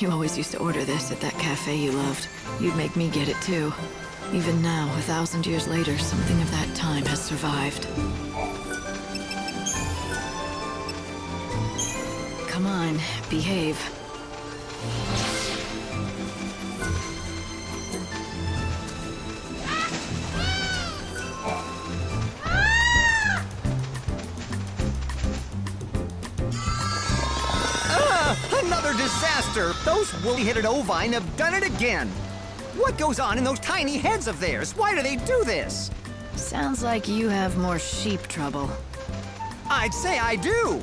You always used to order this at that cafe you loved. You'd make me get it too. Even now, 1,000 years later, something of that time has survived. Come on, behave. Another disaster! Those woolly-headed ovine have done it again! What goes on in those tiny heads of theirs? Why do they do this? Sounds like you have more sheep trouble. I'd say I do!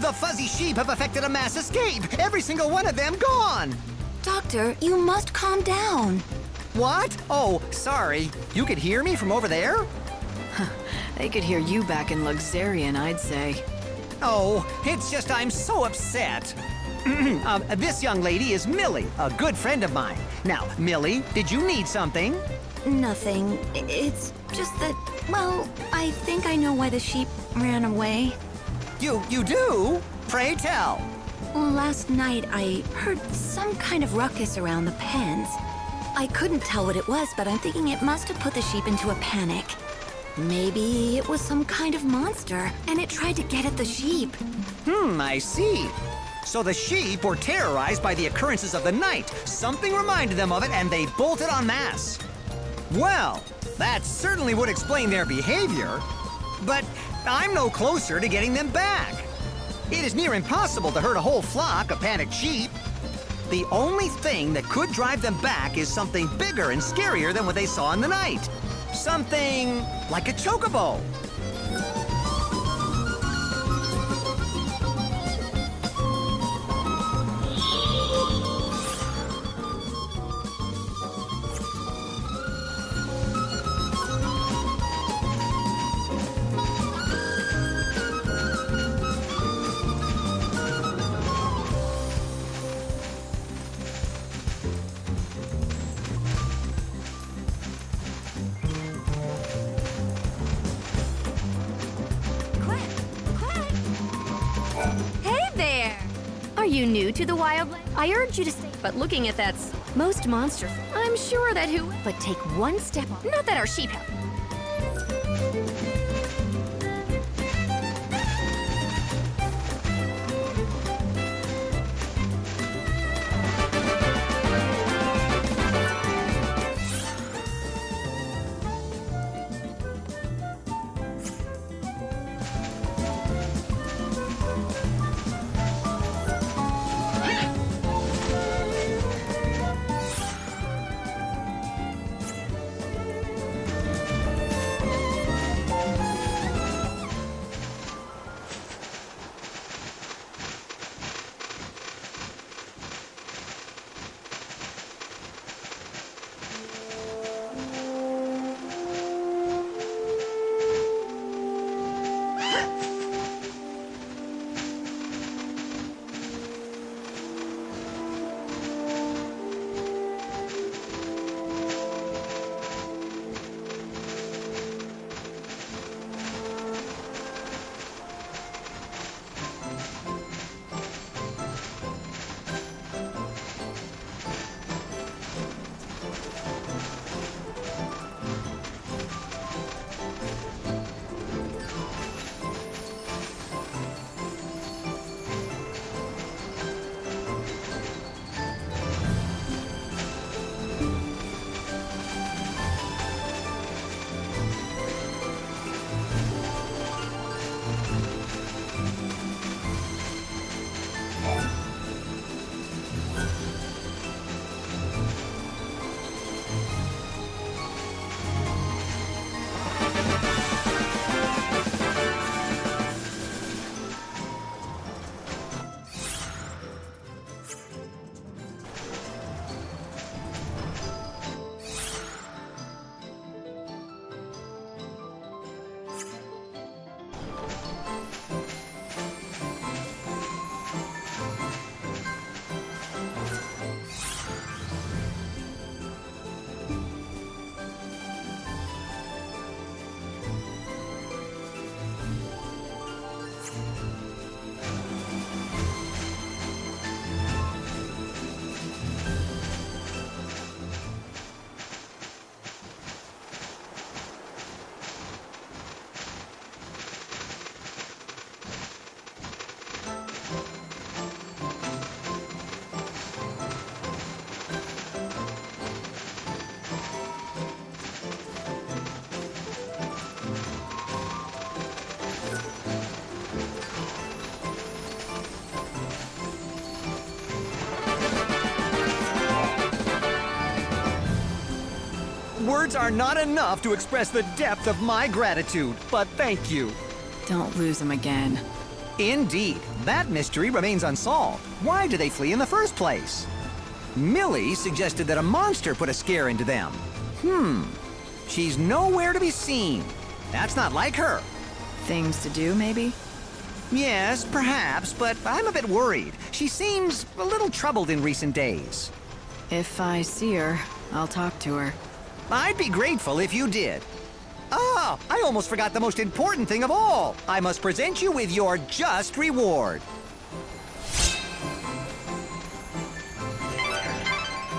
The fuzzy sheep have effected a mass escape! Every single one of them gone! Doctor, you must calm down. What? Oh, sorry. You could hear me from over there? They could hear you back in Luxarian, I'd say. Oh, it's just I'm so upset. This young lady is Millie, a good friend of mine. Now, Millie, did you need something? Nothing. It's just that, well, I think I know why the sheep ran away. You do? Pray tell. Last night, I heard some kind of ruckus around the pens. I couldn't tell what it was, but I'm thinking it must have put the sheep into a panic. Maybe it was some kind of monster, and it tried to get at the sheep. I see. So the sheep were terrorized by the occurrences of the night. Something reminded them of it, and they bolted en masse. Well, that certainly would explain their behavior. But I'm no closer to getting them back. It is near impossible to herd a whole flock of panicked sheep. The only thing that could drive them back is something bigger and scarier than what they saw in the night. Something like a chocobo. Are you new to the Wildlands? I urge you to stay, but looking at that most monsters, I'm sure that who... But take one step, not that our sheep have. Words are not enough to express the depth of my gratitude, but thank you. Don't lose him again. Indeed, that mystery remains unsolved. Why do they flee in the first place? Millie suggested that a monster put a scare into them. She's nowhere to be seen. That's not like her. Things to do, maybe? Yes, perhaps, but I'm a bit worried. She seems a little troubled in recent days. If I see her, I'll talk to her. I'd be grateful if you did. Ah, I almost forgot the most important thing of all. I must present you with your just reward.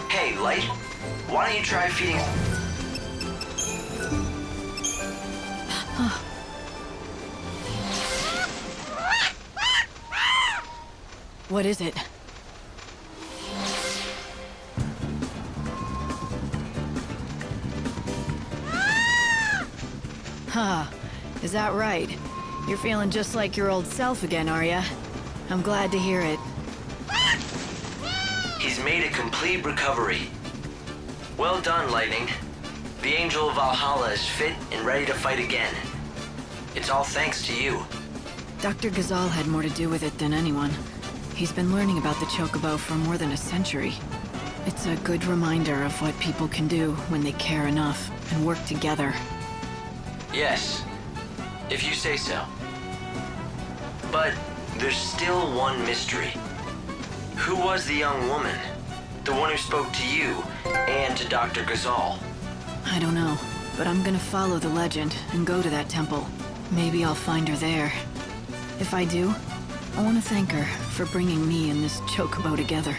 Hey, Light. Why don't you try feeding... What is it? Huh. Is that right? You're feeling just like your old self again, are ya? I'm glad to hear it. He's made a complete recovery. Well done, Lightning. The Angel of Valhalla is fit and ready to fight again. It's all thanks to you. Dr. Ghazal had more to do with it than anyone. He's been learning about the Chocobo for more than a century. It's a good reminder of what people can do when they care enough and work together. Yes, if you say so. But there's still one mystery. Who was the young woman? The one who spoke to you and to Dr. Ghazal? I don't know, but I'm gonna follow the legend and go to that temple. Maybe I'll find her there. If I do, I want to thank her for bringing me and this Chocobo together.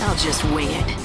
I'll just wing it.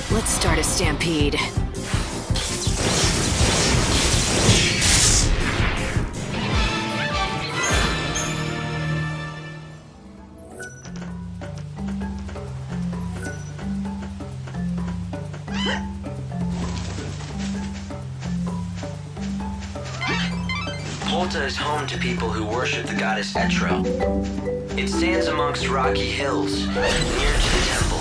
Let's start a stampede. Polta is home to people who worship the goddess Etro. It stands amongst rocky hills, near to the temple.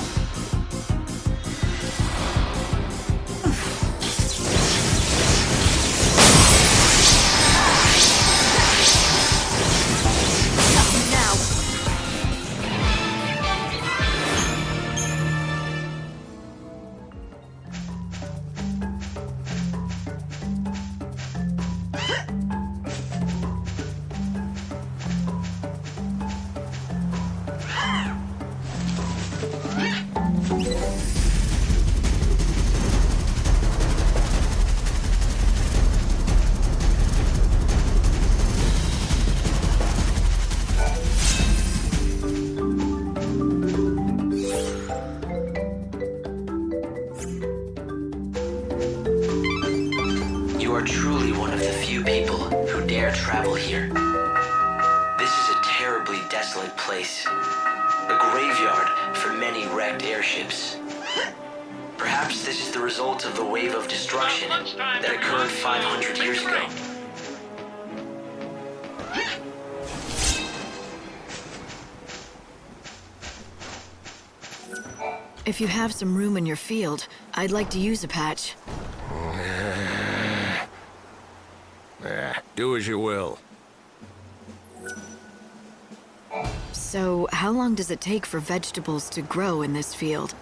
utterly desolate place. A graveyard for many wrecked airships. Perhaps this is the result of the wave of destruction that occurred 500 years ago. If you have some room in your field, I'd like to use a patch. Do as you will. So, how long does it take for vegetables to grow in this field?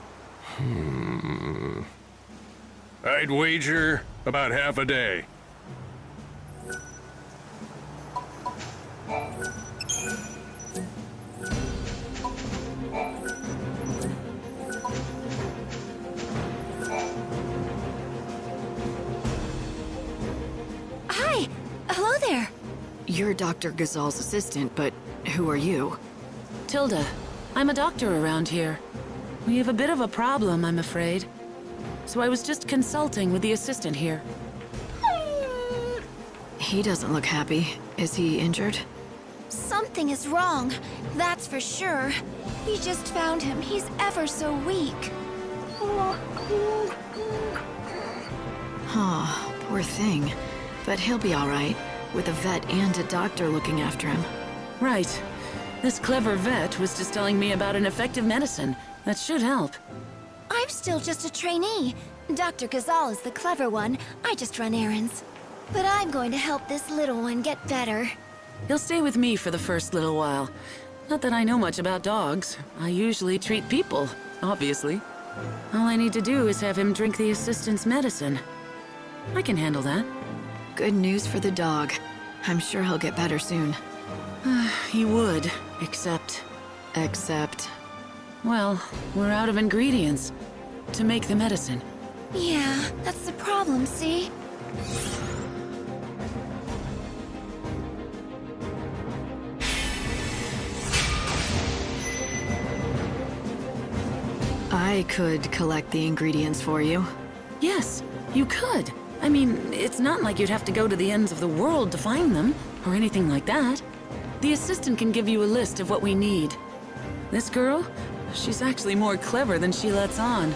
I'd wager about half a day. Hi! Hello there! You're Dr. Gazal's assistant, but who are you? Tilda, I'm a doctor around here. We have a bit of a problem, I'm afraid. So I was just consulting with the assistant here. He doesn't look happy. Is he injured? Something is wrong, that's for sure. We just found him. He's ever so weak. Huh, poor thing. But he'll be all right, with a vet and a doctor looking after him. Right. This clever vet was just telling me about an effective medicine that should help. I'm still just a trainee. Dr. Gazal is the clever one. I just run errands. But I'm going to help this little one get better. He'll stay with me for the first little while. Not that I know much about dogs. I usually treat people, obviously. All I need to do is have him drink the assistant's medicine. I can handle that. Good news for the dog. I'm sure he'll get better soon. He would, except... Except... Well, we're out of ingredients to make the medicine. Yeah, that's the problem, see? I could collect the ingredients for you. Yes, you could. I mean, it's not like you'd have to go to the ends of the world to find them, or anything like that. The assistant can give you a list of what we need. This girl, she's actually more clever than she lets on.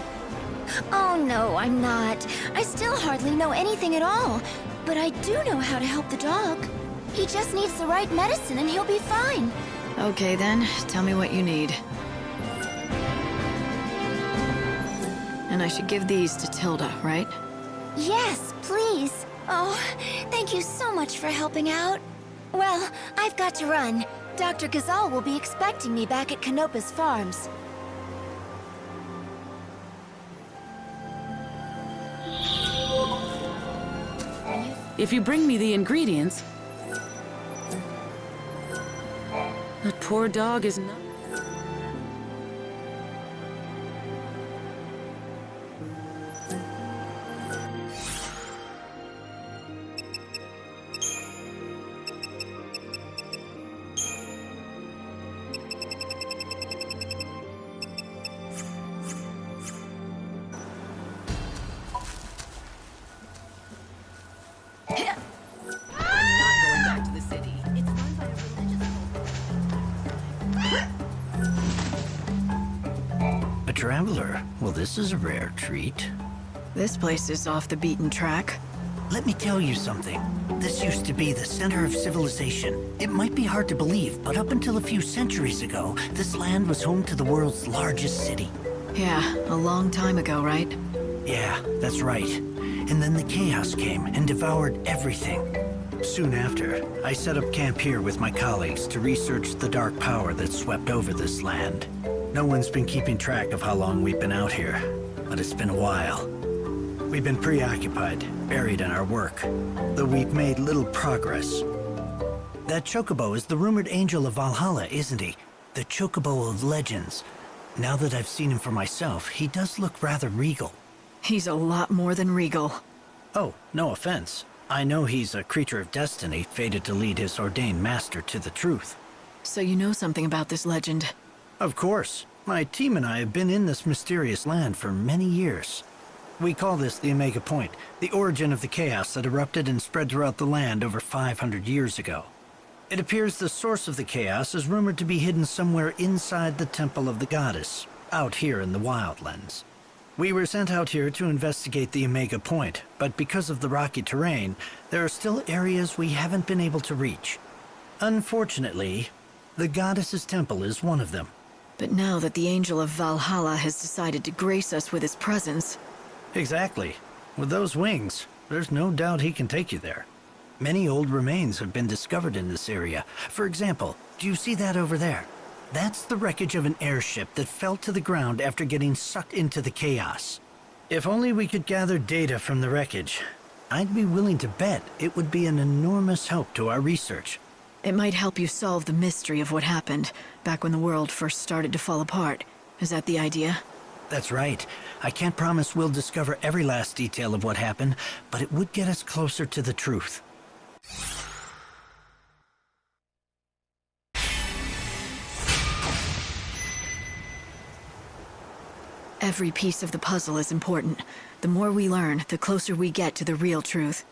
Oh no, I'm not. I still hardly know anything at all. But I do know how to help the dog. He just needs the right medicine and he'll be fine. Okay then, tell me what you need. And I should give these to Tilda, right? Yes, please. Oh, thank you so much for helping out. Well, I've got to run. Dr. Gazal will be expecting me back at Canopa's farms. If you bring me the ingredients... That poor dog is not... A traveler? Well, this is a rare treat. This place is off the beaten track. Let me tell you something. This used to be the center of civilization. It might be hard to believe, but up until a few centuries ago, this land was home to the world's largest city. Yeah, a long time ago, right? Yeah, that's right. And then the chaos came and devoured everything. Soon after, I set up camp here with my colleagues to research the dark power that swept over this land. No one's been keeping track of how long we've been out here, but it's been a while. We've been preoccupied, buried in our work, though we've made little progress. That Chocobo is the rumored angel of Valhalla, isn't he? The Chocobo of legends. Now that I've seen him for myself, he does look rather regal. He's a lot more than regal. Oh, no offense. I know he's a creature of destiny, fated to lead his ordained master to the truth. So you know something about this legend? Of course. My team and I have been in this mysterious land for many years. We call this the Omega Point, the origin of the chaos that erupted and spread throughout the land over 500 years ago. It appears the source of the chaos is rumored to be hidden somewhere inside the Temple of the Goddess, out here in the Wildlands. We were sent out here to investigate the Omega Point, but because of the rocky terrain, there are still areas we haven't been able to reach. Unfortunately, the Goddess's temple is one of them. But now that the Angel of Valhalla has decided to grace us with his presence... Exactly. With those wings, there's no doubt he can take you there. Many old remains have been discovered in this area. For example, do you see that over there? That's the wreckage of an airship that fell to the ground after getting sucked into the chaos. If only we could gather data from the wreckage, I'd be willing to bet it would be an enormous help to our research. It might help you solve the mystery of what happened back when the world first started to fall apart. Is that the idea? That's right. I can't promise we'll discover every last detail of what happened, but it would get us closer to the truth. Every piece of the puzzle is important. The more we learn, the closer we get to the real truth.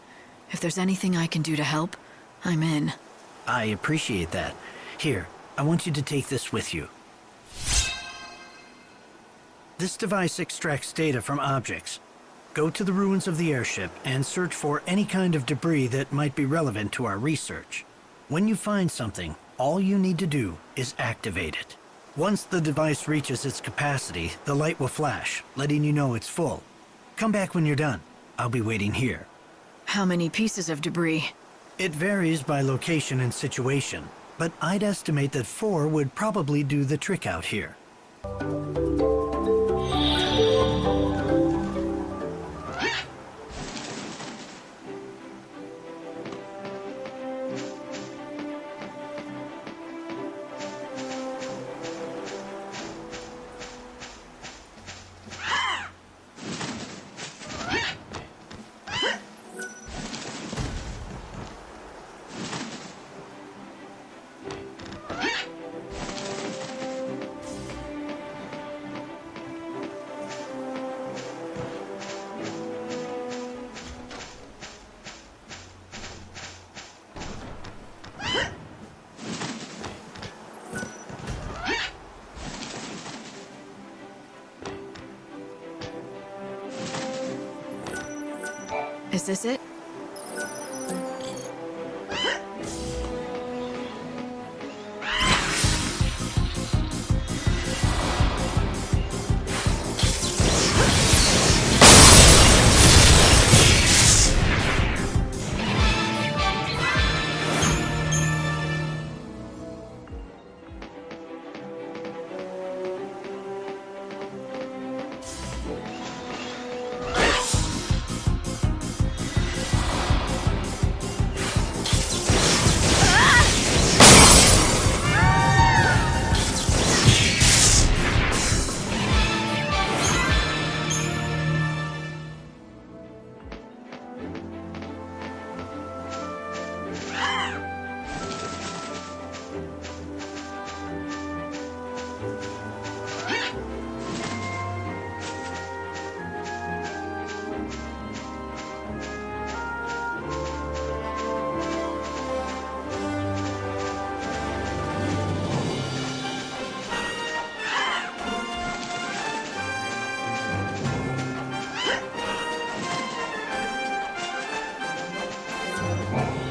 If there's anything I can do to help, I'm in. I appreciate that. Here, I want you to take this with you. This device extracts data from objects. Go to the ruins of the airship and search for any kind of debris that might be relevant to our research. When you find something, all you need to do is activate it. Once the device reaches its capacity, the light will flash, letting you know it's full. Come back when you're done. I'll be waiting here. How many pieces of debris? It varies by location and situation, but I'd estimate that 4 would probably do the trick out here. Is this it?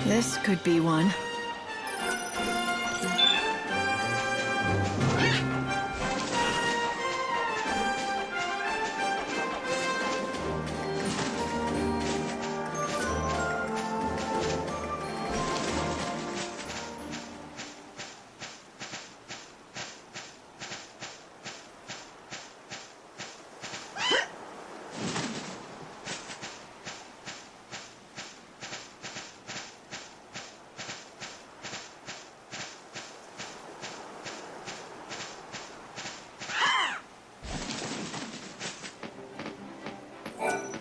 This could be one.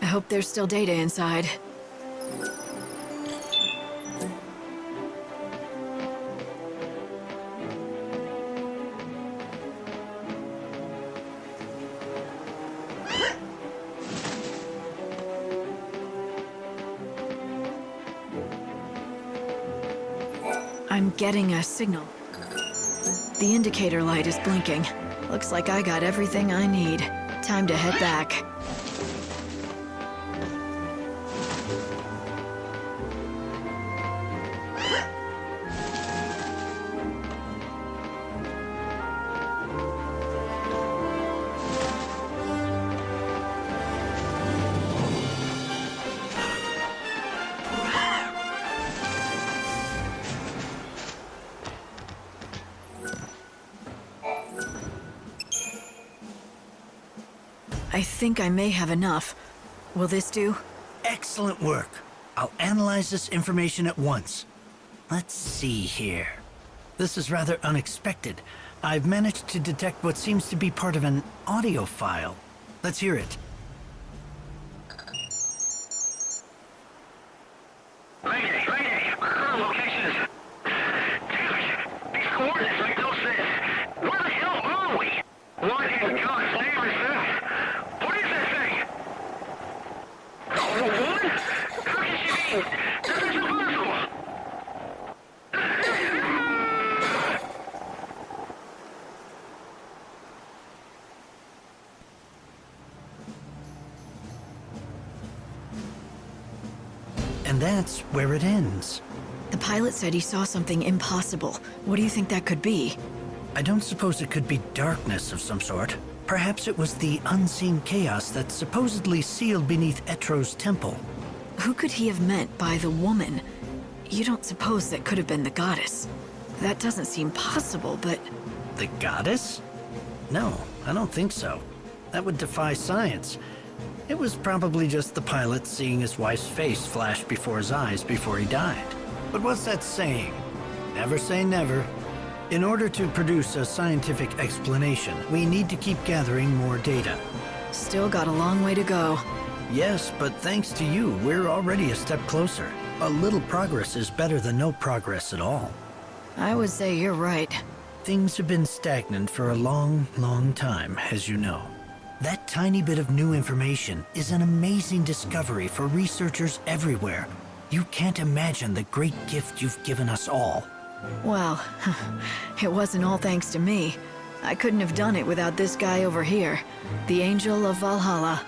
I hope there's still data inside. I'm getting a signal. The indicator light is blinking. Looks like I got everything I need. Time to head back. I think I may have enough. Will this do? Excellent work. I'll analyze this information at once. Let's see here. This is rather unexpected. I've managed to detect what seems to be part of an audio file. Let's hear it. Mayday! Current location is... Damn it! These coordinates make no sense. Where the hell are we? What in God's name is that? What is that thing? A woman? How can she be? That is impossible! And that's where it ends. The pilot said he saw something impossible. What do you think that could be? I don't suppose it could be darkness of some sort. Perhaps it was the unseen chaos that supposedly sealed beneath Etro's temple. Who could he have meant by the woman? You don't suppose that could have been the goddess? That doesn't seem possible, but... The goddess? No, I don't think so. That would defy science. It was probably just the pilot seeing his wife's face flash before his eyes before he died. But what's that saying? Never say never. In order to produce a scientific explanation, we need to keep gathering more data. Still got a long way to go. Yes, but thanks to you, we're already a step closer. A little progress is better than no progress at all. I would say you're right. Things have been stagnant for a long, long time, as you know. That tiny bit of new information is an amazing discovery for researchers everywhere. You can't imagine the great gift you've given us all. Well, it wasn't all thanks to me. I couldn't have done it without this guy over here, the Angel of Valhalla.